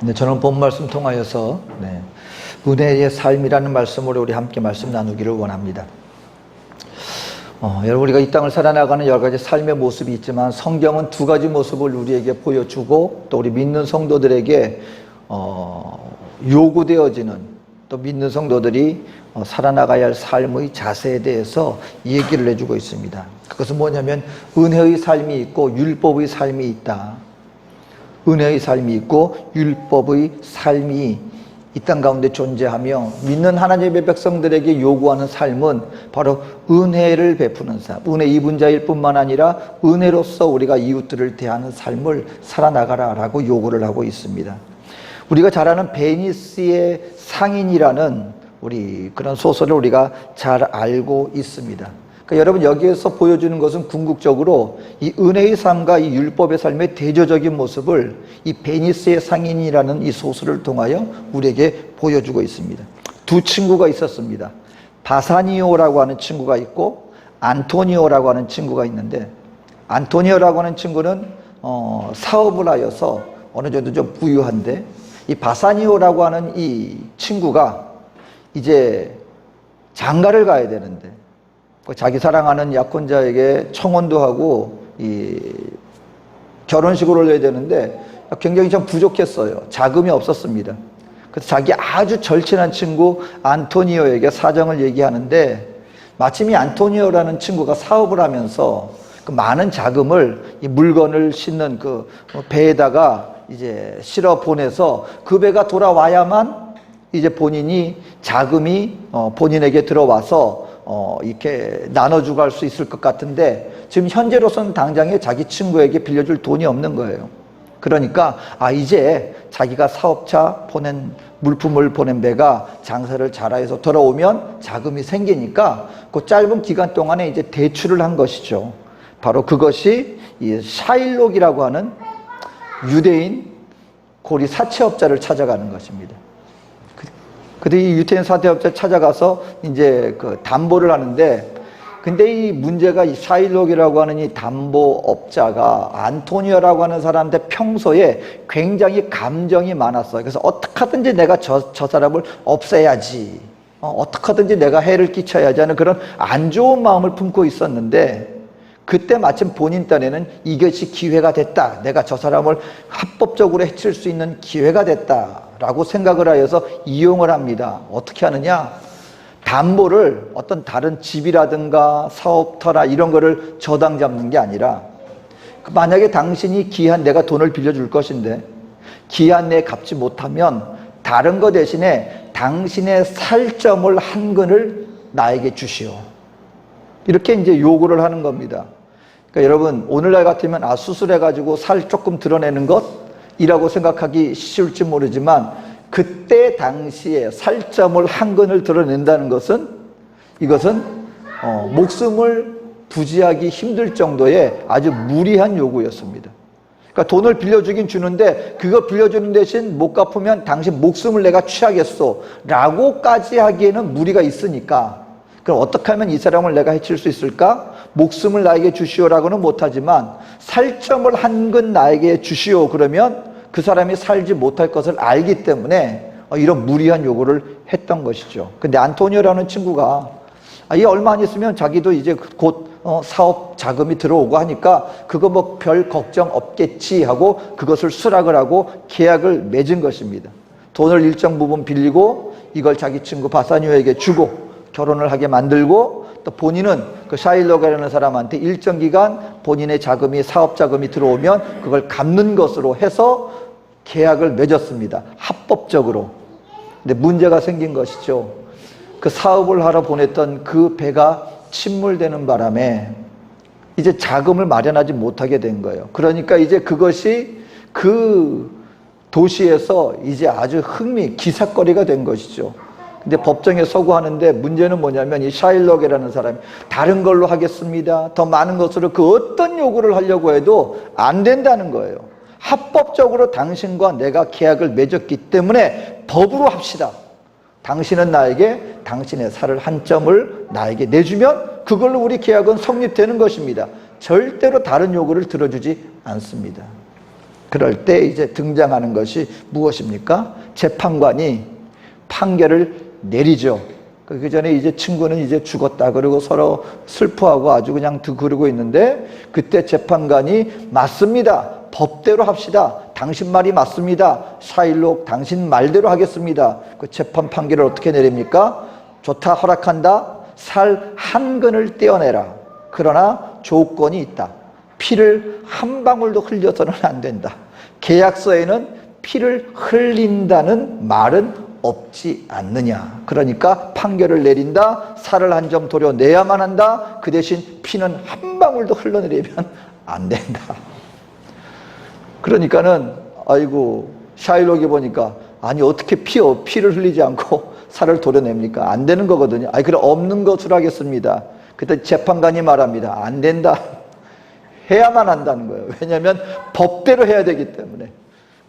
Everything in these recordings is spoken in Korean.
네, 저는 본 말씀 통하여서 은혜의 삶이라는 말씀으로 우리 함께 말씀 나누기를 원합니다. 여러분, 우리가 이 땅을 살아나가는 여러 가지 삶의 모습이 있지만 성경은 두 가지 모습을 우리에게 보여주고 또 우리 믿는 성도들에게 요구되어지는, 또 믿는 성도들이 살아나가야 할 삶의 자세에 대해서 얘기를 해주고 있습니다. 그것은 뭐냐면 은혜의 삶이 있고 율법의 삶이 있다. 은혜의 삶이 있고 율법의 삶이 이 땅 가운데 존재하며 믿는 하나님의 백성들에게 요구하는 삶은 바로 은혜를 베푸는 삶, 은혜 입은 자일 뿐만 아니라 은혜로서 우리가 이웃들을 대하는 삶을 살아나가라라고 요구를 하고 있습니다. 우리가 잘 아는 베니스의 상인이라는 우리 그런 소설을 우리가 잘 알고 있습니다. 그러니까 여러분, 여기에서 보여주는 것은 궁극적으로 이 은혜의 삶과 이 율법의 삶의 대조적인 모습을 이 베니스의 상인이라는 이 소설을 통하여 우리에게 보여주고 있습니다. 두 친구가 있었습니다. 바사니오라고 하는 친구가 있고 안토니오라고 하는 친구가 있는데, 안토니오라고 하는 친구는 사업을 하여서 어느 정도 좀 부유한데, 이 바사니오라고 하는 이 친구가 이제 장가를 가야 되는데 자기 사랑하는 약혼자에게 청혼도 하고 이 결혼식을 올려야 되는데 굉장히 좀 부족했어요. 자금이 없었습니다. 그래서 자기 아주 절친한 친구 안토니오에게 사정을 얘기하는데, 마침 이 안토니오라는 친구가 사업을 하면서 그 많은 자금을 이 물건을 싣는 그 배에다가 이제 실어 보내서 그 배가 돌아와야만 이제 본인이 자금이 본인에게 들어와서 이렇게 나눠주고 할 수 있을 것 같은데, 지금 현재로서는 당장에 자기 친구에게 빌려줄 돈이 없는 거예요. 그러니까 이제 자기가 사업차 보낸 물품을 보낸 배가 장사를 잘해서 돌아오면 자금이 생기니까 그 짧은 기간 동안에 이제 대출을 한 것이죠. 바로 그것이 이 샤일록이라고 하는 유대인 고리 사채업자를 찾아가는 것입니다. 근데 이 유대인 사채업자 찾아가서 이제 그 담보를 하는데, 근데 이 문제가 이 샤일록이라고 하는 이 담보업자가 안토니오라고 하는 사람한테 평소에 굉장히 감정이 많았어요. 그래서 어떻게 하든지 내가 저 사람을 없애야지, 어떻게 하든지 내가 해를 끼쳐야지 하는 그런 안 좋은 마음을 품고 있었는데, 그때 마침 본인 딴에는 이것이 기회가 됐다, 내가 저 사람을 합법적으로 해칠 수 있는 기회가 됐다 라고 생각을 하여서 이용을 합니다. 어떻게 하느냐, 담보를 어떤 다른 집이라든가 사업터나 이런 거를 저당 잡는 게 아니라, 만약에 당신이 기한 내가 돈을 빌려줄 것인데 기한 내에 갚지 못하면 다른 거 대신에 당신의 살점을 한 근을 나에게 주시오, 이렇게 이제 요구를 하는 겁니다. 그러니까 여러분, 오늘날 같으면 수술해가지고 살 조금 드러내는 것이라고 생각하기 쉬울지 모르지만, 그때 당시에 살점을 한 근을 드러낸다는 것은, 이것은 목숨을 부지하기 힘들 정도의 아주 무리한 요구였습니다. 그러니까 돈을 빌려주긴 주는데 그거 빌려주는 대신 못 갚으면 당신 목숨을 내가 취하겠소 라고까지 하기에는 무리가 있으니까, 그럼 어떻게 하면 이 사람을 내가 해칠 수 있을까? 목숨을 나에게 주시오라고는 못하지만 살점을 한 근 나에게 주시오 그러면 그 사람이 살지 못할 것을 알기 때문에 이런 무리한 요구를 했던 것이죠. 근데 안토니오라는 친구가 이 얼마 안 있으면 자기도 이제 곧 사업 자금이 들어오고 하니까 그거 뭐 별 걱정 없겠지 하고 그것을 수락을 하고 계약을 맺은 것입니다. 돈을 일정 부분 빌리고 이걸 자기 친구 바사니오에게 주고 결혼을 하게 만들고, 또 본인은 그 샤일록이라는 사람한테 일정 기간 본인의 자금이, 사업 자금이 들어오면 그걸 갚는 것으로 해서 계약을 맺었습니다. 합법적으로. 근데 문제가 생긴 것이죠. 그 사업을 하러 보냈던 그 배가 침몰되는 바람에 이제 자금을 마련하지 못하게 된 거예요. 그러니까 이제 그것이 그 도시에서 이제 아주 기삿거리가 된 것이죠. 근데 법정에 서고하는데 문제는 뭐냐면 이 샤일록이라는 사람이 다른 걸로 하겠습니다, 더 많은 것으로, 그 어떤 요구를 하려고 해도 안 된다는 거예요. 합법적으로 당신과 내가 계약을 맺었기 때문에 법으로 합시다. 당신은 나에게 당신의 살을 한 점을 나에게 내주면 그걸로 우리 계약은 성립되는 것입니다. 절대로 다른 요구를 들어주지 않습니다. 그럴 때 이제 등장하는 것이 무엇입니까? 재판관이 판결을 내리죠. 그 전에 이제 친구는 이제 죽었다 그러고 서로 슬퍼하고 아주 그냥 그러고 있는데, 그때 재판관이 맞습니다. 법대로 합시다. 당신 말이 맞습니다. 샤일록 당신 말대로 하겠습니다. 그 재판 판결을 어떻게 내립니까? 좋다, 허락한다. 살 한 근을 떼어내라. 그러나 조건이 있다. 피를 한 방울도 흘려서는 안 된다. 계약서에는 피를 흘린다는 말은 없지 않느냐. 그러니까 판결을 내린다. 살을 한 점 도려내야만 한다. 그 대신 피는 한 방울도 흘러내리면 안 된다. 그러니까는 아이고 샤일록이 보니까 아니 어떻게 피를 흘리지 않고 살을 도려냅니까? 안 되는 거거든요. 아니 그럼 없는 것으로 하겠습니다. 그때 재판관이 말합니다. 안 된다. 해야만 한다는 거예요. 왜냐하면 법대로 해야 되기 때문에.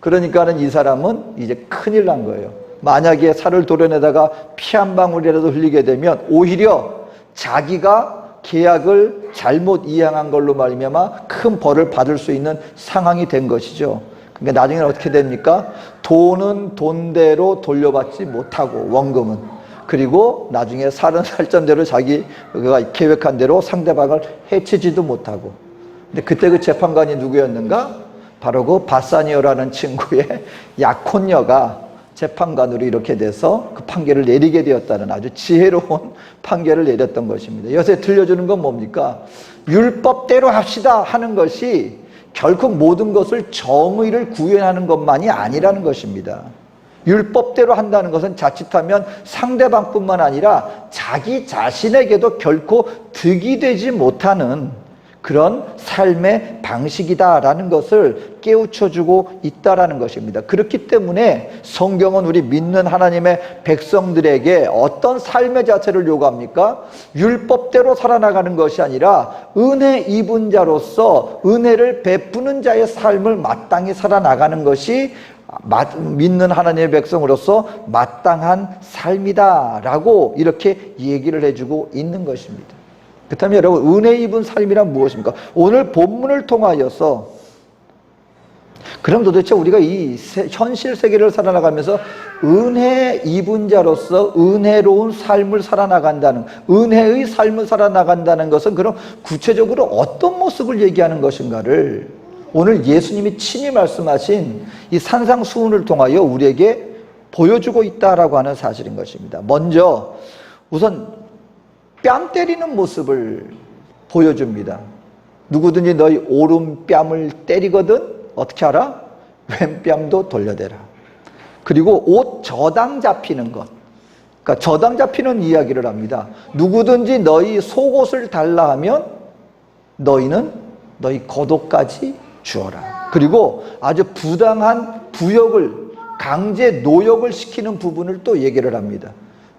그러니까는 이 사람은 이제 큰일 난 거예요. 만약에 살을 도려내다가 피 한 방울이라도 흘리게 되면 오히려 자기가 계약을 잘못 이행한 걸로 말미암아 큰 벌을 받을 수 있는 상황이 된 것이죠. 그러니까 나중에 어떻게 됩니까? 돈은 돈대로 돌려받지 못하고, 원금은. 그리고 나중에 살은 살점대로 자기가 계획한 대로 상대방을 해치지도 못하고. 근데 그때 그 재판관이 누구였는가? 바로 그 바사니어라는 친구의 약혼녀가 재판관으로 이렇게 돼서 그 판결을 내리게 되었다는 아주 지혜로운 판결을 내렸던 것입니다. 여기서 들려주는 건 뭡니까? 율법대로 합시다 하는 것이 결코 모든 것을 정의를 구현하는 것만이 아니라는 것입니다. 율법대로 한다는 것은 자칫하면 상대방뿐만 아니라 자기 자신에게도 결코 득이 되지 못하는 그런 삶의 방식이다라는 것을 깨우쳐주고 있다라는 것입니다. 그렇기 때문에 성경은 우리 믿는 하나님의 백성들에게 어떤 삶의 자세를 요구합니까? 율법대로 살아나가는 것이 아니라 은혜 입은 자로서 은혜를 베푸는 자의 삶을 마땅히 살아나가는 것이 믿는 하나님의 백성으로서 마땅한 삶이다라고 이렇게 얘기를 해주고 있는 것입니다. 그렇다면 여러분, 은혜 입은 삶이란 무엇입니까? 오늘 본문을 통하여서 그럼 도대체 우리가 이 현실 세계를 살아나가면서 은혜 입은 자로서 은혜로운 삶을 살아나간다는, 은혜의 삶을 살아나간다는 것은 그럼 구체적으로 어떤 모습을 얘기하는 것인가를 오늘 예수님이 친히 말씀하신 이 산상수훈을 통하여 우리에게 보여주고 있다라고 하는 사실인 것입니다. 먼저 우선 뺨 때리는 모습을 보여줍니다. 누구든지 너희 오른뺨을 때리거든 어떻게 하라? 왼뺨도 돌려대라. 그리고 옷 저당 잡히는 것, 그러니까 저당 잡히는 이야기를 합니다. 누구든지 너희 속옷을 달라 하면 너희는 너희 겉옷까지 주어라. 그리고 아주 부당한 부역을, 강제 노역을 시키는 부분을 또 얘기를 합니다.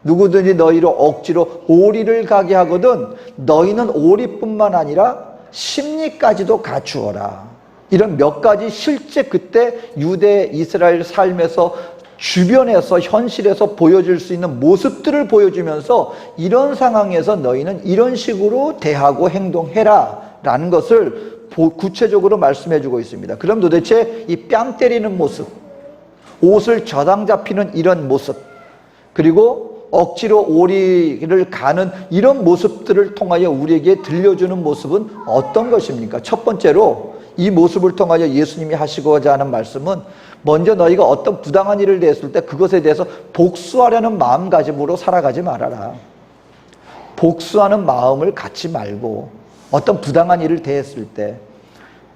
누구든지 너희로 억지로 오리를 가게 하거든 너희는 오리뿐만 아니라 심리까지도 갖추어라. 이런 몇 가지 실제 그때 유대 이스라엘 삶에서 주변에서 현실에서 보여줄 수 있는 모습들을 보여주면서 이런 상황에서 너희는 이런 식으로 대하고 행동해라 라는 것을 구체적으로 말씀해 주고 있습니다. 그럼 도대체 이 뺨 때리는 모습, 옷을 저당 잡히는 이런 모습, 그리고 억지로 오리를 가는 이런 모습들을 통하여 우리에게 들려주는 모습은 어떤 것입니까? 첫 번째로 이 모습을 통하여 예수님이 하시고자 하는 말씀은 먼저 너희가 어떤 부당한 일을 대했을 때 그것에 대해서 복수하려는 마음가짐으로 살아가지 말아라. 복수하는 마음을 갖지 말고 어떤 부당한 일을 대했을 때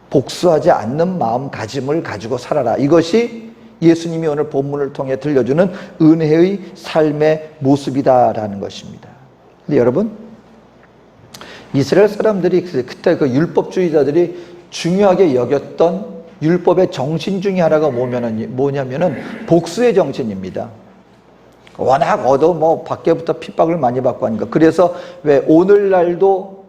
복수하지 않는 마음가짐을 가지고 살아라. 이것이 예수님이 오늘 본문을 통해 들려주는 은혜의 삶의 모습이다라는 것입니다. 근데 여러분, 이스라엘 사람들이 그때 그 율법주의자들이 중요하게 여겼던 율법의 정신 중에 하나가 뭐냐면은 복수의 정신입니다. 워낙 밖에부터 핍박을 많이 받고 하니까. 그래서 왜 오늘날도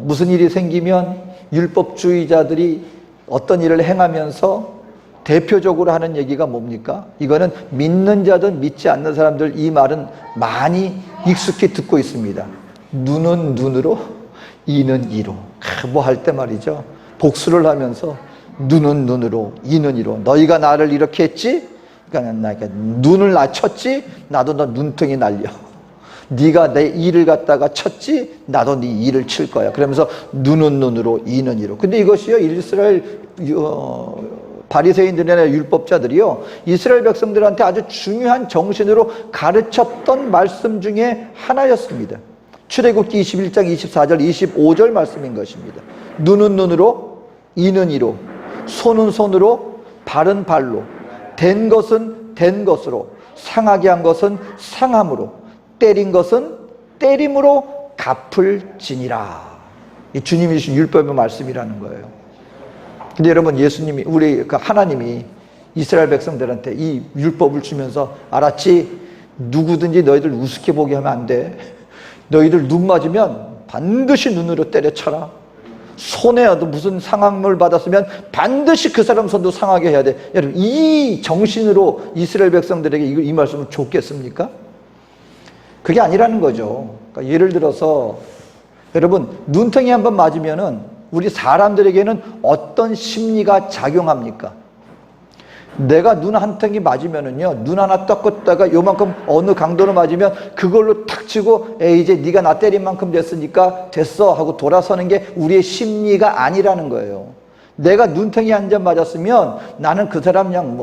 무슨 일이 생기면 율법주의자들이 어떤 일을 행하면서 대표적으로 하는 얘기가 뭡니까? 이거는 믿는 자든 믿지 않는 사람들 이 말은 많이 익숙히 듣고 있습니다. 눈은 눈으로, 이는 이로. 뭐 할 때 말이죠. 복수를 하면서 눈은 눈으로, 이는 이로. 너희가 나를 이렇게 했지? 그러니까 눈을 낮췄지? 나도 너 눈등이 날려. 네가 내 이를 갖다가 쳤지? 나도 네 이를 칠 거야. 그러면서 눈은 눈으로, 이는 이로. 근데 이것이요, 이스라엘 바리새인들이나 율법자들이요, 이스라엘 백성들한테 아주 중요한 정신으로 가르쳤던 말씀 중에 하나였습니다. 출애굽기 21장 24절 25절 말씀인 것입니다. 눈은 눈으로, 이는 이로, 손은 손으로, 발은 발로, 된 것은 된 것으로, 상하게 한 것은 상함으로, 때린 것은 때림으로 갚을지니라. 이 주님이 주신 율법의 말씀이라는 거예요. 근데 여러분, 예수님이, 우리 하나님이 이스라엘 백성들한테 이 율법을 주면서, 알았지? 누구든지 너희들 우습게 보게 하면 안 돼. 너희들 눈 맞으면 반드시 눈으로 때려쳐라. 손에도 무슨 상함을 받았으면 반드시 그 사람 손도 상하게 해야 돼. 여러분, 이 정신으로 이스라엘 백성들에게 이 말씀을 줬겠습니까? 그게 아니라는 거죠. 그러니까 예를 들어서 여러분, 눈탱이 한번 맞으면은 우리 사람들에게는 어떤 심리가 작용합니까? 내가 눈 한 탱이 맞으면은요, 눈 하나 떴다가 요만큼 어느 강도로 맞으면 그걸로 탁 치고, 이제 네가 나 때린 만큼 됐으니까 됐어 하고 돌아서는 게 우리의 심리가 아니라는 거예요. 내가 눈탱이 한 점 맞았으면 나는 그 사람 그냥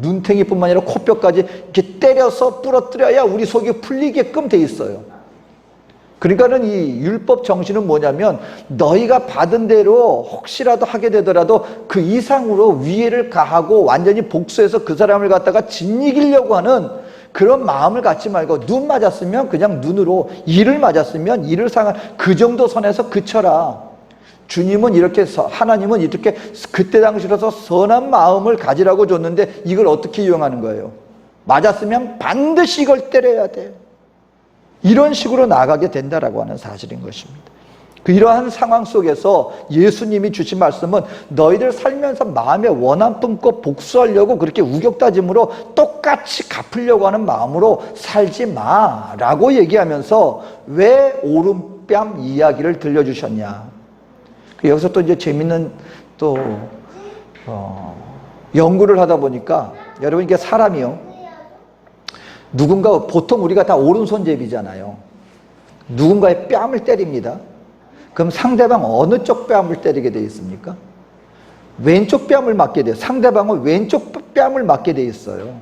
눈탱이뿐만 아니라 코뼈까지 이렇게 때려서 부러뜨려야 우리 속이 풀리게끔 돼 있어요. 그러니까는 이 율법 정신은 뭐냐면, 너희가 받은 대로 혹시라도 하게 되더라도 그 이상으로 위해를 가하고 완전히 복수해서 그 사람을 갖다가 짓이기려고 하는 그런 마음을 갖지 말고, 눈 맞았으면 그냥 눈으로, 이를 맞았으면 이를 상한 그 정도 선에서 그쳐라. 주님은 이렇게, 하나님은 이렇게 그때 당시로서 선한 마음을 가지라고 줬는데 이걸 어떻게 이용하는 거예요? 맞았으면 반드시 이걸 때려야 돼. 이런 식으로 나가게 된다라고 하는 사실인 것입니다. 이러한 상황 속에서 예수님이 주신 말씀은, 너희들 살면서 마음에 원한 품고 복수하려고 그렇게 우격다짐으로 똑같이 갚으려고 하는 마음으로 살지 마라고 얘기하면서 왜 오른뺨 이야기를 들려주셨냐. 여기서 또 이제 재밌는 또 연구를 하다 보니까, 여러분, 이게 사람이요, 누군가, 보통 우리가 다 오른손잡이잖아요. 누군가의 뺨을 때립니다. 그럼 상대방 어느 쪽 뺨을 때리게 되어 있습니까? 왼쪽 뺨을 맞게 돼요. 상대방은 왼쪽 뺨을 맞게 되어 있어요.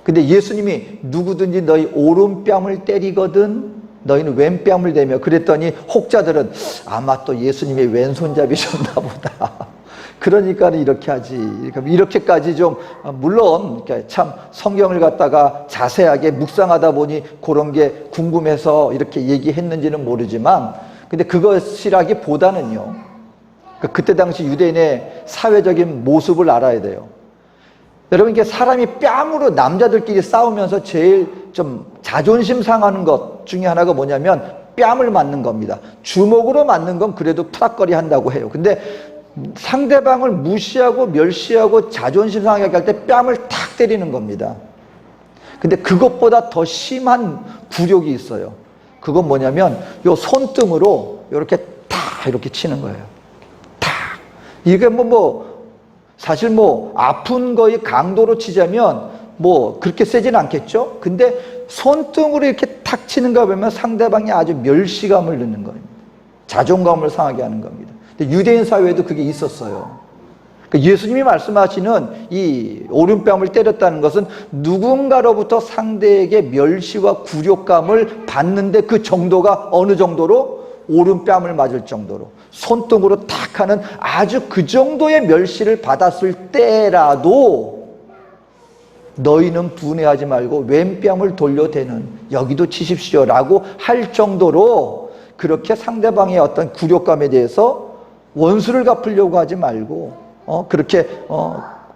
근데 예수님이 누구든지 너희 오른뺨을 때리거든 너희는 왼뺨을 대며, 그랬더니 혹자들은 아마 또 예수님이 왼손잡이셨나 보다. 그러니까 이렇게 하지. 이렇게까지 좀, 물론 참 성경을 갖다가 자세하게 묵상하다 보니 그런 게 궁금해서 이렇게 얘기했는지는 모르지만, 근데 그것이라기보다는요, 그때 당시 유대인의 사회적인 모습을 알아야 돼요. 여러분, 이게 사람이 뺨으로 남자들끼리 싸우면서 제일 좀 자존심 상하는 것 중에 하나가 뭐냐면 뺨을 맞는 겁니다. 주먹으로 맞는 건 그래도 푸닥거리 한다고 해요. 근데 상대방을 무시하고 멸시하고 자존심 상하게 할 때 뺨을 탁 때리는 겁니다. 근데 그것보다 더 심한 굴욕이 있어요. 그건 뭐냐면 요 손등으로 이렇게 탁 이렇게 치는 거예요. 탁. 이게 사실 아픈 거의 강도로 치자면 그렇게 세진 않겠죠? 근데 손등으로 이렇게 탁 치는가 보면 상대방이 아주 멸시감을 넣는 겁니다. 자존감을 상하게 하는 겁니다. 근데 유대인 사회에도 그게 있었어요. 예수님이 말씀하시는 이 오른뺨을 때렸다는 것은 누군가로부터 상대에게 멸시와 굴욕감을 받는데, 그 정도가 어느 정도로? 오른뺨을 맞을 정도로, 손등으로 탁 하는 아주 그 정도의 멸시를 받았을 때라도 너희는 분해하지 말고 왼뺨을 돌려대는, 여기도 치십시오 라고 할 정도로, 그렇게 상대방의 어떤 굴욕감에 대해서 원수를 갚으려고 하지 말고 그렇게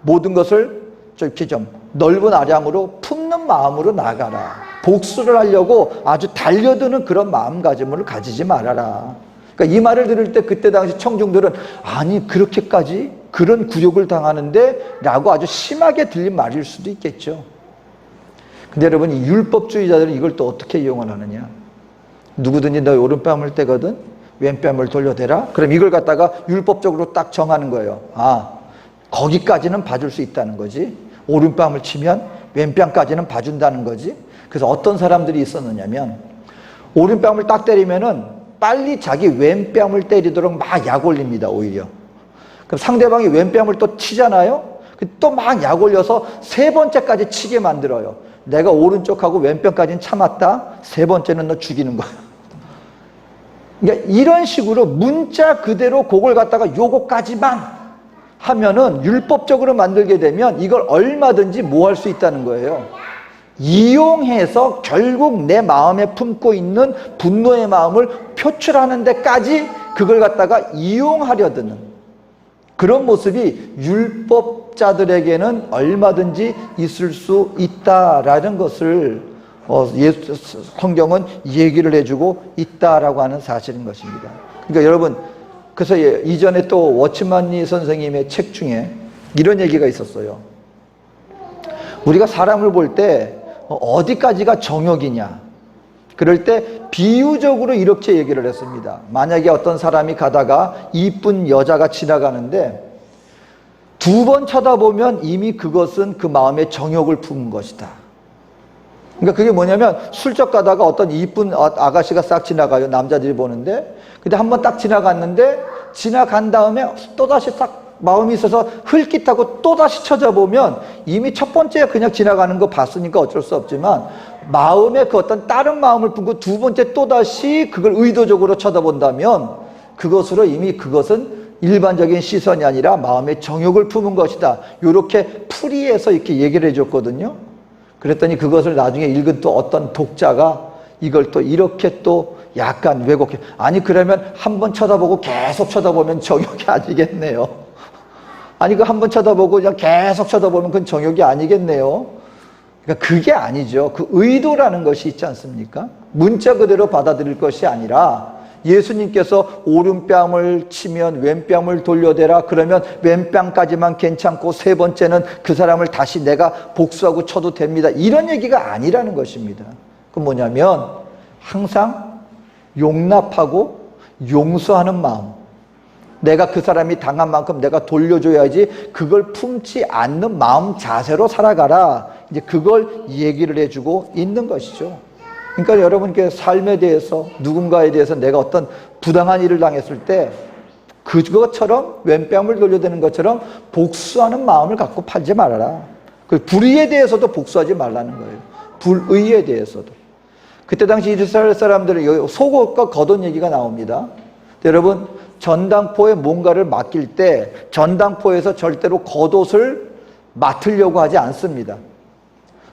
모든 것을 이렇게 좀 넓은 아량으로 품는 마음으로 나가라. 복수를 하려고 아주 달려드는 그런 마음가짐을 가지지 말아라. 그러니까 이 말을 들을 때 그때 당시 청중들은, 아니 그렇게까지 그런 굴욕을 당하는데? 라고 아주 심하게 들린 말일 수도 있겠죠. 근데 여러분, 이 율법주의자들은 이걸 또 어떻게 이용을 하느냐. 누구든지 너희 오른뺨을 떼거든 왼뺨을 돌려대라. 그럼 이걸 갖다가 율법적으로 딱 정하는 거예요. 거기까지는 봐줄 수 있다는 거지. 오른뺨을 치면 왼뺨까지는 봐준다는 거지. 그래서 어떤 사람들이 있었느냐면 오른뺨을 딱 때리면은 빨리 자기 왼뺨을 때리도록 막 약 올립니다, 오히려. 그럼 상대방이 왼뺨을 또 치잖아요? 또 막 약 올려서 세 번째까지 치게 만들어요. 내가 오른쪽하고 왼편까지는 참았다. 세 번째는 너 죽이는 거야. 그러니까 이런 식으로 문자 그대로 그걸 갖다가 요거까지만 하면은 율법적으로 만들게 되면 이걸 얼마든지 뭐 할 수 있다는 거예요. 이용해서 결국 내 마음에 품고 있는 분노의 마음을 표출하는 데까지 그걸 갖다가 이용하려 드는 그런 모습이 율법자들에게는 얼마든지 있을 수 있다라는 것을 성경은 얘기를 해주고 있다라고 하는 사실인 것입니다. 그러니까 여러분, 그래서 이전에 또 워치만니 선생님의 책 중에 이런 얘기가 있었어요. 우리가 사람을 볼 때 어디까지가 정욕이냐, 그럴 때 비유적으로 이렇게 얘기를 했습니다. 만약에 어떤 사람이 가다가 이쁜 여자가 지나가는데 두 번 쳐다보면 이미 그것은 그 마음에 정욕을 품은 것이다. 그러니까 그게 뭐냐면 슬쩍 가다가 어떤 이쁜 아가씨가 싹 지나가요. 남자들이 보는데. 근데 한 번 딱 지나갔는데 지나간 다음에 또다시 딱 마음이 있어서 흘깃하고 또다시 쳐다보면 이미 첫 번째 그냥 지나가는 거 봤으니까 어쩔 수 없지만 마음에 그 어떤 다른 마음을 품고 두 번째 또다시 그걸 의도적으로 쳐다본다면 그것으로 이미 그것은 일반적인 시선이 아니라 마음의 정욕을 품은 것이다. 이렇게 풀이해서 이렇게 얘기를 해줬거든요. 그랬더니 그것을 나중에 읽은 또 어떤 독자가 이걸 또 이렇게 또 약간 왜곡해. 아니 그러면 한 번 쳐다보고 계속 쳐다보면 정욕이 아니겠네요. 아니 그 한 번 쳐다보고 그냥 계속 쳐다보면 그건 정욕이 아니겠네요. 그러니까 그게 아니죠. 그 의도라는 것이 있지 않습니까? 문자 그대로 받아들일 것이 아니라 예수님께서 오른뺨을 치면 왼뺨을 돌려대라. 그러면 왼뺨까지만 괜찮고 세 번째는 그 사람을 다시 내가 복수하고 쳐도 됩니다. 이런 얘기가 아니라는 것입니다. 그건 뭐냐면 항상 용납하고 용서하는 마음. 내가 그 사람이 당한 만큼 내가 돌려줘야지 그걸 품지 않는 마음 자세로 살아가라. 이제 그걸 얘기를 해주고 있는 것이죠. 그러니까 여러분께 삶에 대해서 누군가에 대해서 내가 어떤 부당한 일을 당했을 때 그것처럼 왼뺨을 돌려대는 것처럼 복수하는 마음을 갖고 팔지 말아라. 그 불의에 대해서도 복수하지 말라는 거예요. 불의에 대해서도. 그때 당시 이스라엘 사람들은 속옷과 겉옷 얘기가 나옵니다. 여러분, 전당포에 뭔가를 맡길 때 전당포에서 절대로 겉옷을 맡으려고 하지 않습니다.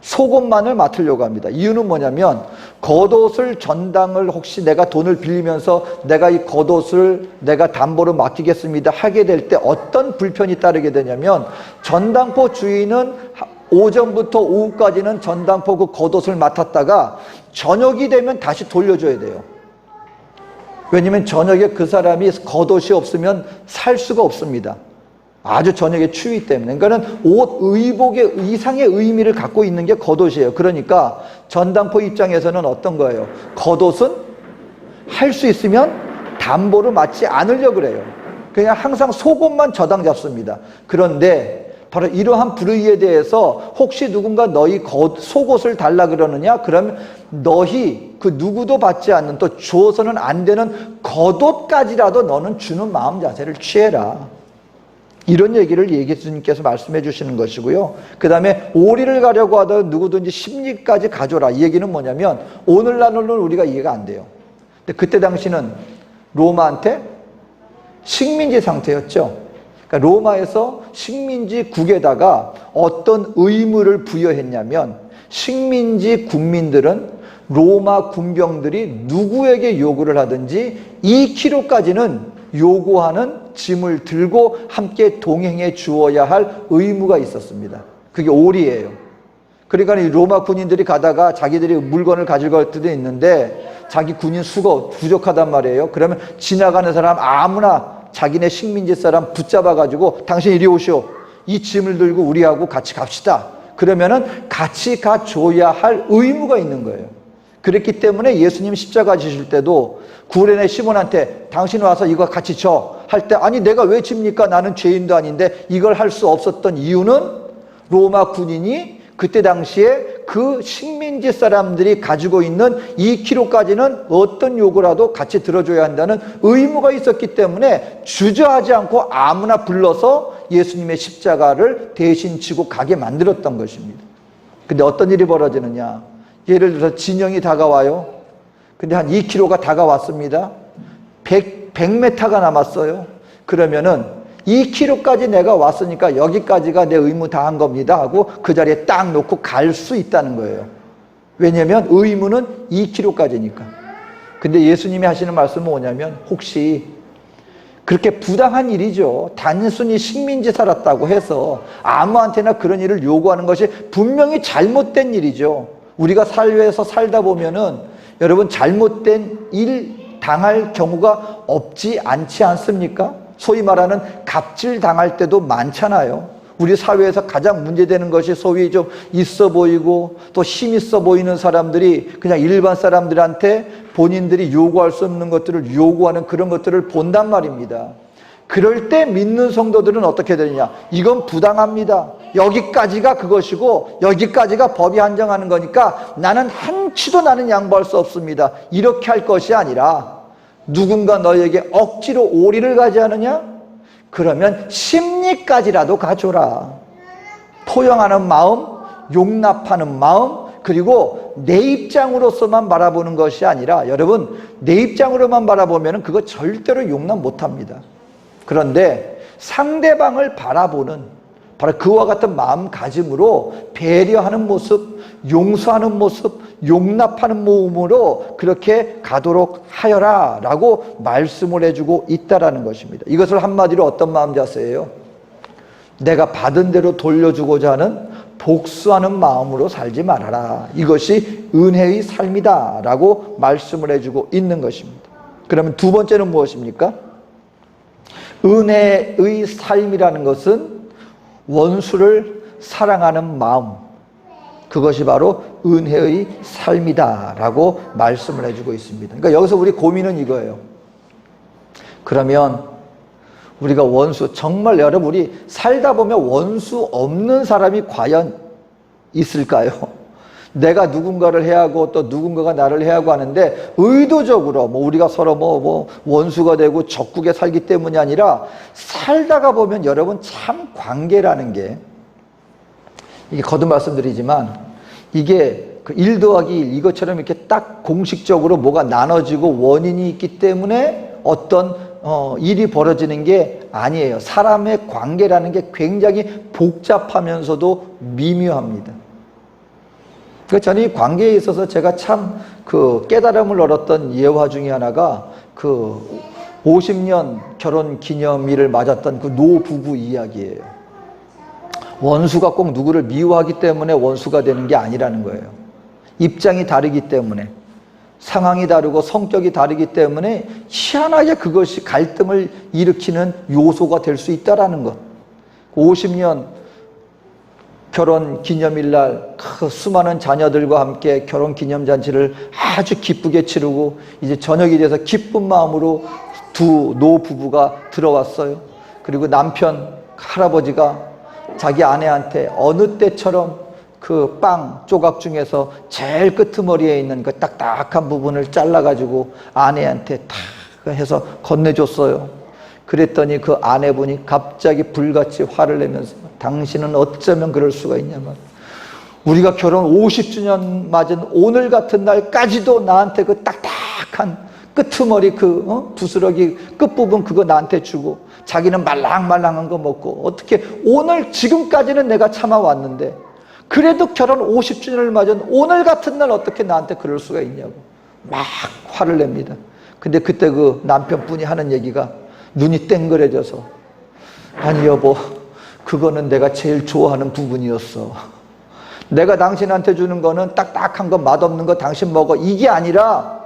속옷만을 맡으려고 합니다. 이유는 뭐냐면 겉옷을 전당을 혹시 내가 돈을 빌리면서 내가 이 겉옷을 내가 담보로 맡기겠습니다 하게 될 때 어떤 불편이 따르게 되냐면 전당포 주인은 오전부터 오후까지는 전당포 그 겉옷을 맡았다가 저녁이 되면 다시 돌려줘야 돼요. 왜냐면 저녁에 그 사람이 겉옷이 없으면 살 수가 없습니다. 아주 저녁에 추위 때문에. 그러니까는 옷, 의복의 이상의 의미를 갖고 있는 게 겉옷이에요. 그러니까 전당포 입장에서는 어떤 거예요? 겉옷은 할 수 있으면 담보로 맞지 않으려고 그래요. 그냥 항상 속옷만 저당 잡습니다. 그런데 바로 이러한 불의에 대해서 혹시 누군가 너희 속옷을 달라 그러느냐? 그러면 너희 그 누구도 받지 않는 또 주어서는 안 되는 겉옷까지라도 너는 주는 마음 자세를 취해라. 이런 얘기를 예수님께서 말씀해 주시는 것이고요. 그 다음에 오리를 가려고 하던 누구든지 십리까지 가져라. 이 얘기는 뭐냐면 오늘날로는 우리가 이해가 안 돼요. 근데 그때 당시는 로마한테 식민지 상태였죠. 그러니까 로마에서 식민지국에다가 어떤 의무를 부여했냐면 식민지 국민들은 로마 군병들이 누구에게 요구를 하든지 2kg까지는 요구하는 짐을 들고 함께 동행해 주어야 할 의무가 있었습니다. 그게 오리예요. 그러니까 이 로마 군인들이 가다가 자기들이 물건을 가질 것들도 있는데 자기 군인 수가 부족하단 말이에요. 그러면 지나가는 사람 아무나 자기네 식민지 사람 붙잡아가지고 당신 이리 오시오. 이 짐을 들고 우리하고 같이 갑시다. 그러면은 같이 가줘야 할 의무가 있는 거예요. 그랬기 때문에 예수님 십자가 지실 때도 구레네 시몬한테 당신 와서 이거 같이 져 할 때 아니 내가 왜 집니까? 나는 죄인도 아닌데 이걸 할 수 없었던 이유는 로마 군인이 그때 당시에 그 식민지 사람들이 가지고 있는 2kg까지는 어떤 요구라도 같이 들어줘야 한다는 의무가 있었기 때문에 주저하지 않고 아무나 불러서 예수님의 십자가를 대신 지고 가게 만들었던 것입니다. 근데 어떤 일이 벌어지느냐? 예를 들어서 진영이 다가와요. 근데 한 2kg가 다가왔습니다. 100m가 남았어요. 그러면은 2km까지 내가 왔으니까 여기까지가 내 의무 다한 겁니다 하고 그 자리에 딱 놓고 갈 수 있다는 거예요. 왜냐하면 의무는 2km까지니까. 근데 예수님이 하시는 말씀은 뭐냐면 혹시 그렇게 부당한 일이죠. 단순히 식민지 살았다고 해서 아무한테나 그런 일을 요구하는 것이 분명히 잘못된 일이죠. 우리가 사회에서 살다 보면은 여러분 잘못된 일 당할 경우가 없지 않지 않습니까? 소위 말하는 갑질 당할 때도 많잖아요. 우리 사회에서 가장 문제되는 것이 소위 좀 있어 보이고 또 힘 있어 보이는 사람들이 그냥 일반 사람들한테 본인들이 요구할 수 없는 것들을 요구하는 그런 것들을 본단 말입니다. 그럴 때 믿는 성도들은 어떻게 되느냐? 이건 부당합니다. 여기까지가 그것이고 여기까지가 법이 한정하는 거니까 나는 한치도 나는 양보할 수 없습니다. 이렇게 할 것이 아니라 누군가 너에게 억지로 오리를 가지 않느냐? 그러면 심리까지라도 가져라. 포용하는 마음, 용납하는 마음, 그리고 내 입장으로서만 바라보는 것이 아니라 여러분 내 입장으로만 바라보면 그거 절대로 용납 못합니다. 그런데 상대방을 바라보는 바로 그와 같은 마음가짐으로 배려하는 모습, 용서하는 모습, 용납하는 마음으로 그렇게 가도록 하여라 라고 말씀을 해주고 있다라는 것입니다. 이것을 한마디로 어떤 마음 자세예요? 내가 받은 대로 돌려주고자 하는 복수하는 마음으로 살지 말아라. 이것이 은혜의 삶이다 라고 말씀을 해주고 있는 것입니다. 그러면 두 번째는 무엇입니까? 은혜의 삶이라는 것은 원수를 사랑하는 마음, 그것이 바로 은혜의 삶이다 라고 말씀을 해주고 있습니다. 그러니까 여기서 우리 고민은 이거예요. 그러면 우리가 원수, 정말 여러분 우리 살다 보면 원수 없는 사람이 과연 있을까요? 내가 누군가를 해하고 또 누군가가 나를 해하고 하는데 의도적으로 우리가 서로 원수가 되고 적국에 살기 때문이 아니라 살다가 보면 여러분 참 관계라는 게 이게 거듭 말씀드리지만 이게 그 1 더하기 1 이것처럼 이렇게 딱 공식적으로 뭐가 나눠지고 원인이 있기 때문에 어떤 일이 벌어지는 게 아니에요. 사람의 관계라는 게 굉장히 복잡하면서도 미묘합니다. 저는 이 관계에 있어서 제가 참 그 깨달음을 얻었던 예화 중에 하나가 그 50년 결혼 기념일을 맞았던 그 노부부 이야기예요. 원수가 꼭 누구를 미워하기 때문에 원수가 되는 게 아니라는 거예요. 입장이 다르기 때문에, 상황이 다르고 성격이 다르기 때문에 희한하게 그것이 갈등을 일으키는 요소가 될 수 있다는 것. 50년 결혼 기념일날 그 수많은 자녀들과 함께 결혼 기념잔치를 아주 기쁘게 치르고 이제 저녁이 돼서 기쁜 마음으로 두 노부부가 들어왔어요. 그리고 남편 할아버지가 자기 아내한테 어느 때처럼 그 빵 조각 중에서 제일 끄트머리에 있는 그 딱딱한 부분을 잘라가지고 아내한테 탁 해서 건네줬어요. 그랬더니 그 아내분이 갑자기 불같이 화를 내면서 당신은 어쩌면 그럴 수가 있냐면 우리가 결혼 50주년 맞은 오늘 같은 날까지도 나한테 그 딱딱한 끄트머리 그 부스러기 끝부분 그거 나한테 주고 자기는 말랑말랑한 거 먹고 어떻게 오늘 지금까지는 내가 참아왔는데 그래도 결혼 50주년을 맞은 오늘 같은 날 어떻게 나한테 그럴 수가 있냐고 막 화를 냅니다. 근데 그때 그 남편분이 하는 얘기가 눈이 땡그레져서 아니 여보 그거는 내가 제일 좋아하는 부분이었어. 내가 당신한테 주는 거는 딱딱한 거 맛없는 거 당신 먹어 이게 아니라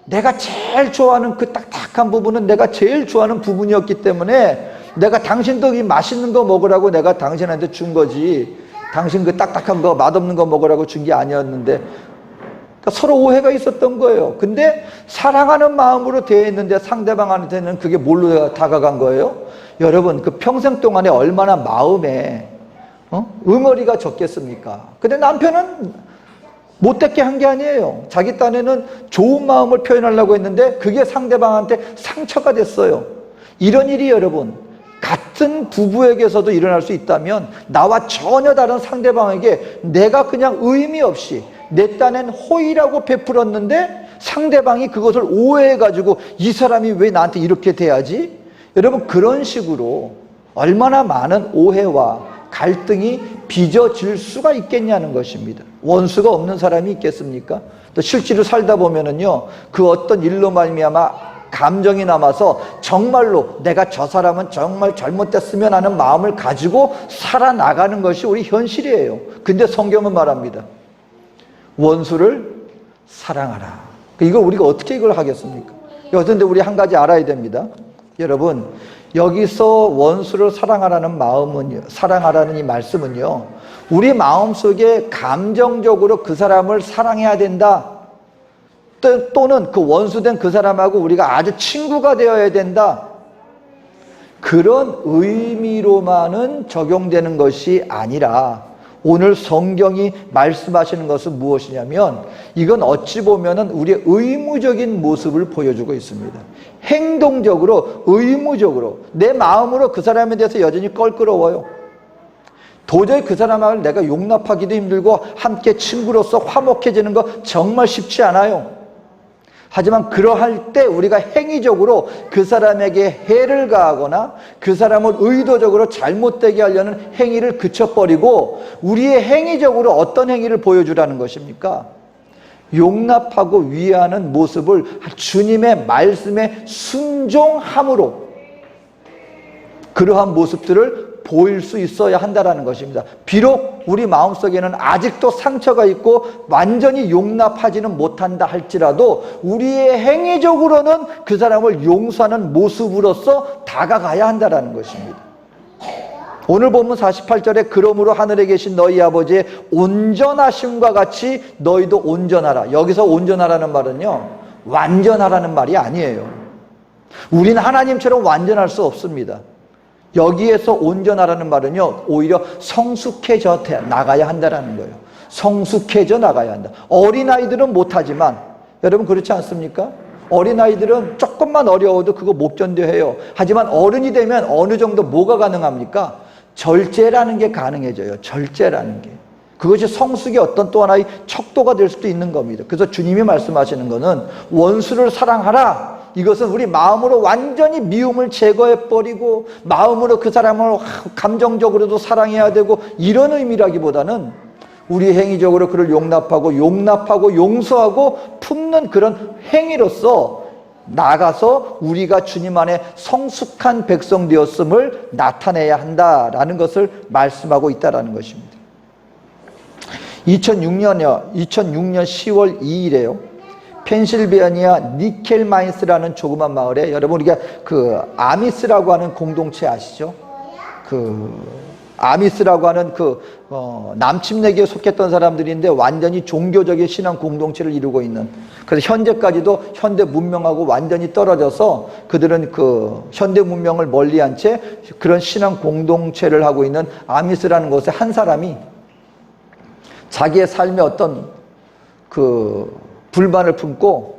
내가 제일 좋아하는 그 딱딱한 부분은 내가 제일 좋아하는 부분이었기 때문에 내가 당신도 이 맛있는 거 먹으라고 내가 당신한테 준 거지 당신 그 딱딱한 거 맛없는 거 먹으라고 준 게 아니었는데 그러니까 서로 오해가 있었던 거예요. 근데 사랑하는 마음으로 대했는데 상대방한테는 그게 뭘로 다가간 거예요? 여러분, 그 평생 동안에 얼마나 마음에 응어리가 적겠습니까? 근데 남편은 못됐게 한 게 아니에요. 자기 딴에는 좋은 마음을 표현하려고 했는데 그게 상대방한테 상처가 됐어요. 이런 일이 여러분, 같은 부부에게서도 일어날 수 있다면 나와 전혀 다른 상대방에게 내가 그냥 의미 없이 내 딴엔 호의라고 베풀었는데 상대방이 그것을 오해해가지고 이 사람이 왜 나한테 이렇게 대하지? 여러분, 그런 식으로 얼마나 많은 오해와 갈등이 빚어질 수가 있겠냐는 것입니다. 원수가 없는 사람이 있겠습니까? 또 실제로 살다 보면은요, 그 어떤 일로 말미암아 감정이 남아서 정말로 내가 저 사람은 정말 잘못됐으면 하는 마음을 가지고 살아나가는 것이 우리 현실이에요. 근데 성경은 말합니다. 원수를 사랑하라. 이거 우리가 어떻게 이걸 하겠습니까? 그런데 우리 한 가지 알아야 됩니다. 여러분, 여기서 원수를 사랑하라는 사랑하라는 이 말씀은요, 우리 마음속에 감정적으로 그 사람을 사랑해야 된다, 또는 그 원수된 그 사람하고 우리가 아주 친구가 되어야 된다, 그런 의미로만은 적용되는 것이 아니라 오늘 성경이 말씀하시는 것은 무엇이냐면, 이건 어찌 보면은 우리의 의무적인 모습을 보여주고 있습니다. 행동적으로, 의무적으로 내 마음으로 그 사람에 대해서 여전히 껄끄러워요. 도저히 그 사람을 내가 용납하기도 힘들고 함께 친구로서 화목해지는 거 정말 쉽지 않아요. 하지만 그러할 때 우리가 행위적으로 그 사람에게 해를 가하거나 그 사람을 의도적으로 잘못되게 하려는 행위를 그쳐버리고 우리의 행위적으로 어떤 행위를 보여주라는 것입니까? 용납하고 위하는 모습을 주님의 말씀에 순종함으로 그러한 모습들을 보일 수 있어야 한다는 것입니다. 비록 우리 마음속에는 아직도 상처가 있고 완전히 용납하지는 못한다 할지라도 우리의 행위적으로는 그 사람을 용서하는 모습으로서 다가가야 한다는 것입니다. 오늘 본문 48절에 그러므로 하늘에 계신 너희 아버지의 온전하심과 같이 너희도 온전하라. 여기서 온전하라는 말은요, 완전하라는 말이 아니에요. 우리는 하나님처럼 완전할 수 없습니다. 여기에서 온전하라는 말은요, 오히려 성숙해져 나가야 한다는 거예요. 성숙해져 나가야 한다. 어린아이들은 못하지만, 여러분 그렇지 않습니까? 어린아이들은 조금만 어려워도 그거 못 견뎌해요. 하지만 어른이 되면 어느 정도 뭐가 가능합니까? 절제라는 게 가능해져요. 절제라는 게. 그것이 성숙의 어떤 또 하나의 척도가 될 수도 있는 겁니다. 그래서 주님이 말씀하시는 것은 원수를 사랑하라. 이것은 우리 마음으로 완전히 미움을 제거해버리고 마음으로 그 사람을 감정적으로도 사랑해야 되고 이런 의미라기보다는 우리 행위적으로 그를 용납하고 용서하고 품는 그런 행위로서 나가서 우리가 주님 안에 성숙한 백성 되었음을 나타내야 한다라는 것을 말씀하고 있다는 것입니다. 2006년 10월 2일에요. 펜실베니아 니켈마인스라는 조그만 마을에, 여러분 우리가 그 아미스라고 하는 공동체 아시죠? 그 아미스라고 하는 남침내교에 속했던 사람들인데 완전히 종교적인 신앙 공동체를 이루고 있는, 그래서 현재까지도 현대 문명하고 완전히 떨어져서 그들은 그 현대 문명을 멀리한 채 그런 신앙 공동체를 하고 있는 아미스라는 곳에 한 사람이 자기의 삶에 어떤 그 불만을 품고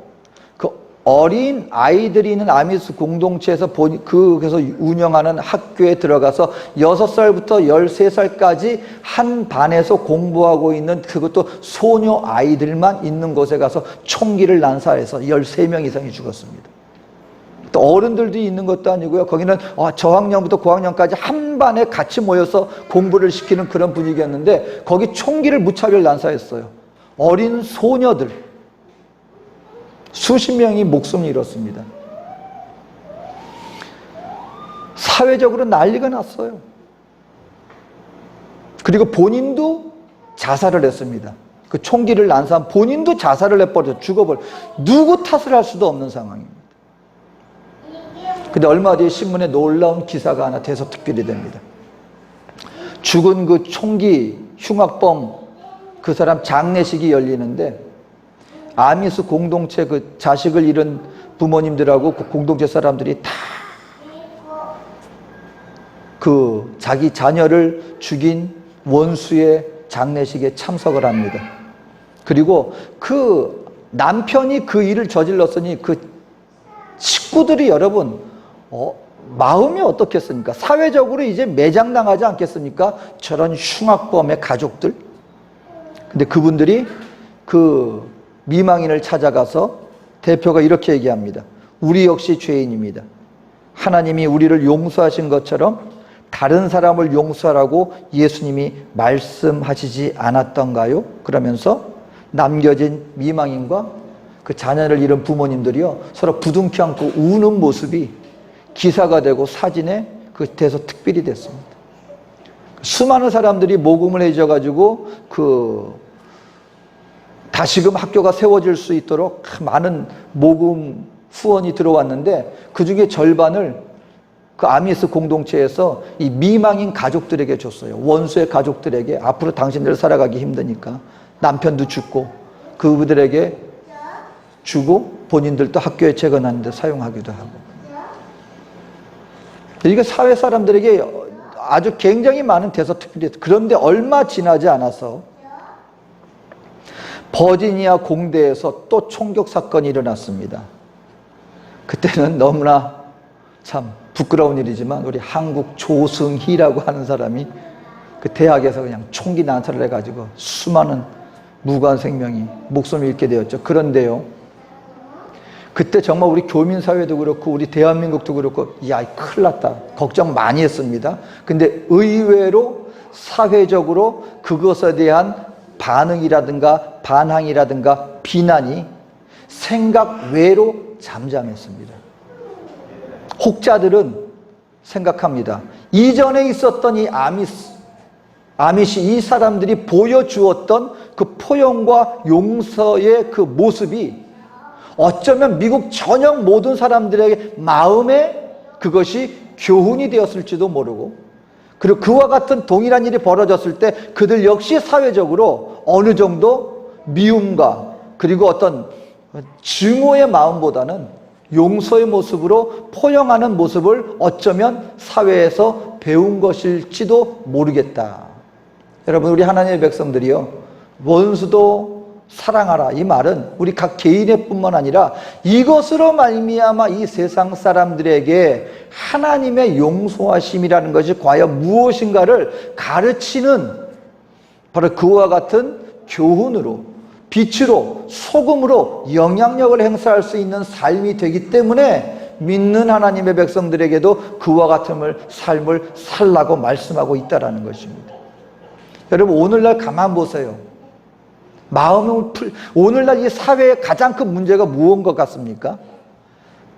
그 어린 아이들이 있는 아미스 공동체에서 그래서 운영하는 학교에 들어가서 6살부터 13살까지 한 반에서 공부하고 있는, 그것도 소녀 아이들만 있는 곳에 가서 총기를 난사해서 13명 이상이 죽었습니다. 또 어른들도 있는 것도 아니고요. 거기는 저학년부터 고학년까지 한 반에 같이 모여서 공부를 시키는 그런 분위기였는데 거기 총기를 무차별 난사했어요. 어린 소녀들 수십 명이 목숨을 잃었습니다. 사회적으로 난리가 났어요. 그리고 본인도 자살을 했습니다. 그 총기를 난사한 본인도 자살을 해버려서 죽어버려. 누구 탓을 할 수도 없는 상황입니다. 근데 얼마 뒤에 신문에 놀라운 기사가 하나 대서특필이 됩니다. 죽은 그 총기 흉악범 그 사람 장례식이 열리는데 아미스 공동체 그 자식을 잃은 부모님들하고 그 공동체 사람들이 다 그 자기 자녀를 죽인 원수의 장례식에 참석을 합니다. 그리고 그 남편이 그 일을 저질렀으니 그 식구들이 여러분 마음이 어떻겠습니까? 사회적으로 이제 매장당하지 않겠습니까? 저런 흉악범의 가족들. 근데 그분들이 그 미망인을 찾아가서 대표가 이렇게 얘기합니다. 우리 역시 죄인입니다. 하나님이 우리를 용서하신 것처럼 다른 사람을 용서하라고 예수님이 말씀하시지 않았던가요? 그러면서 남겨진 미망인과 그 자녀를 잃은 부모님들이요 서로 부둥켜 안고 우는 모습이 기사가 되고 사진에 그때서 특별히 됐습니다. 수많은 사람들이 모금을 해줘가지고 다시금 학교가 세워질 수 있도록 많은 모금 후원이 들어왔는데 그 중에 절반을 그 아미스 공동체에서 이 미망인 가족들에게 줬어요. 원수의 가족들에게 앞으로 당신들 살아가기 힘드니까 남편도 죽고 그분들에게 주고 본인들도 학교에 재건하는 데 사용하기도 하고. 이게 사회 사람들에게 아주 굉장히 많은 대서특필이 됐어요. 그런데 얼마 지나지 않아서 버지니아 공대에서 또 총격 사건이 일어났습니다. 그때는 너무나 참 부끄러운 일이지만 우리 한국 조승희라고 하는 사람이 그 대학에서 그냥 총기 난사를 해가지고 수많은 무고한 생명이 목숨을 잃게 되었죠. 그런데요, 그때 정말 우리 교민사회도 그렇고 우리 대한민국도 그렇고 야 큰일 났다 걱정 많이 했습니다. 근데 의외로 사회적으로 그것에 대한 반응이라든가 반항이라든가 비난이 생각 외로 잠잠했습니다. 혹자들은 생각합니다. 이전에 있었던 이 아밋이 이 사람들이 보여주었던 그 포용과 용서의 그 모습이 어쩌면 미국 전역 모든 사람들에게 마음에 그것이 교훈이 되었을지도 모르고, 그리고 그와 같은 동일한 일이 벌어졌을 때 그들 역시 사회적으로 어느 정도 미움과 그리고 어떤 증오의 마음보다는 용서의 모습으로 포용하는 모습을 어쩌면 사회에서 배운 것일지도 모르겠다. 여러분, 우리 하나님의 백성들이요, 원수도 사랑하라, 이 말은 우리 각 개인의 뿐만 아니라 이것으로 말미암아 이 세상 사람들에게 하나님의 용서하심이라는 것이 과연 무엇인가를 가르치는 바로 그와 같은 교훈으로, 빛으로, 소금으로 영향력을 행사할 수 있는 삶이 되기 때문에 믿는 하나님의 백성들에게도 그와 같은 삶을 살라고 말씀하고 있다는 것입니다. 여러분, 오늘날 가만 보세요. 오늘날 이 사회의 가장 큰 문제가 무엇인 것 같습니까?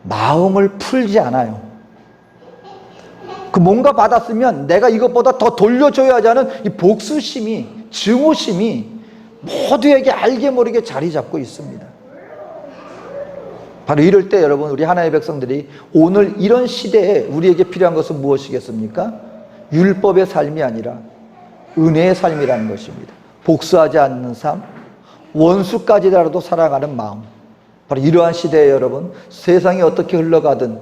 마음을 풀지 않아요. 뭔가 받았으면 내가 이것보다 더 돌려줘야 하는 이 복수심이, 증오심이 모두에게 알게 모르게 자리 잡고 있습니다. 바로 이럴 때 여러분, 우리 하나님의 백성들이 오늘 이런 시대에 우리에게 필요한 것은 무엇이겠습니까? 율법의 삶이 아니라 은혜의 삶이라는 것입니다. 복수하지 않는 삶, 원수까지라도 사랑하는 마음. 바로 이러한 시대에 여러분, 세상이 어떻게 흘러가든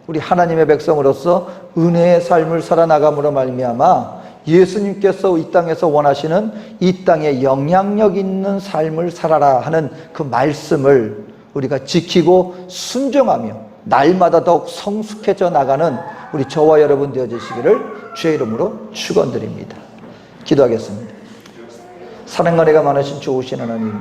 우리 하나님의 백성으로서 은혜의 삶을 살아나감으로 말미암아 예수님께서 이 땅에서 원하시는 이 땅에 영향력 있는 삶을 살아라 하는 그 말씀을 우리가 지키고 순종하며 날마다 더욱 성숙해져 나가는 우리 저와 여러분 되어주시기를 주의 이름으로 축원드립니다. 기도하겠습니다. 사랑과 은혜가 많으신 좋으신 하나님,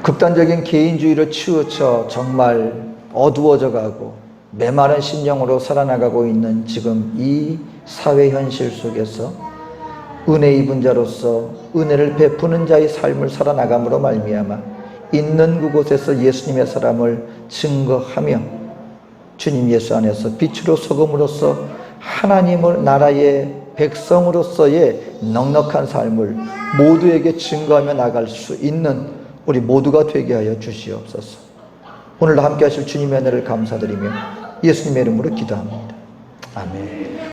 극단적인 개인주의로 치우쳐 정말 어두워져 가고 메마른 심령으로 살아나가고 있는 지금 이 사회 현실 속에서 은혜 입은 자로서 은혜를 베푸는 자의 삶을 살아나감으로 말미암아 있는 그곳에서 예수님의 사람을 증거하며 주님 예수 안에서 빛으로 소금으로서 하나님의 나라의 백성으로서의 넉넉한 삶을 모두에게 증거하며 나갈 수 있는 우리 모두가 되게 하여 주시옵소서. 오늘도 함께 하실 주님의 은혜를 감사드리며 예수님의 이름으로 기도합니다. 아멘.